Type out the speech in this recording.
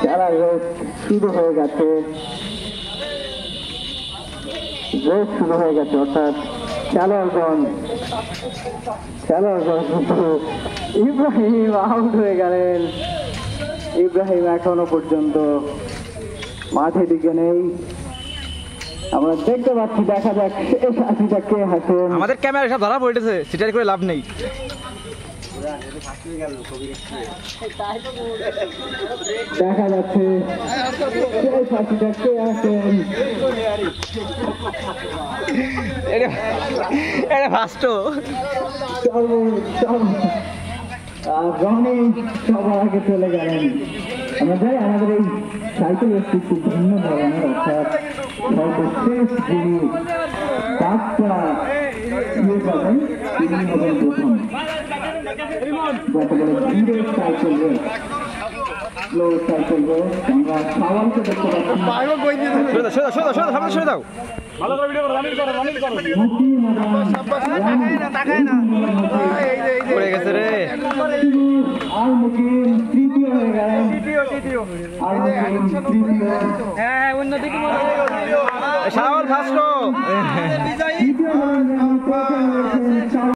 খেলা শুরু হয়ে গেছে, রেস শুরু হয়ে গেছে, অর্থাৎ খেলোয়াড়গণ কিন্তু ইব্রাহিম আউট হয়ে গেলেন। ইব্রাহিম এখনো পর্যন্ত মাঠে দিকে নেই, আমরা দেখতে পাচ্ছি। দেখা যাক শেষ হাসিটা কে হাসেন। আমাদের ক্যামেরা সব ধরা পড়েছে, সিটার করে লাভ নেই। দেখা যাচ্ছে শেষ হাসিটা কে হাসেন। এটা ফার্স্ট রনি সবার আগে চলে গেলেন। আমরা জানি আমাদের এই সাইকেল রেসটি খুব ভিন্ন ধরনের, অর্থাৎ সর্বশেষ যিনি পাঁচটা ইয়ে পাবেন তিনি হবেন প্রথম। যাকে বলে ধীরে cycle race, slow cycle race. আমরা সবাইকে দেখতে পাচ্ছি পড়ে গেছে রে। আর মুকিম তৃতীয় হয়ে গেলেন। আর মুকিম তৃতীয়, শাওন ফার্স্ট। তৃতীয় হলেন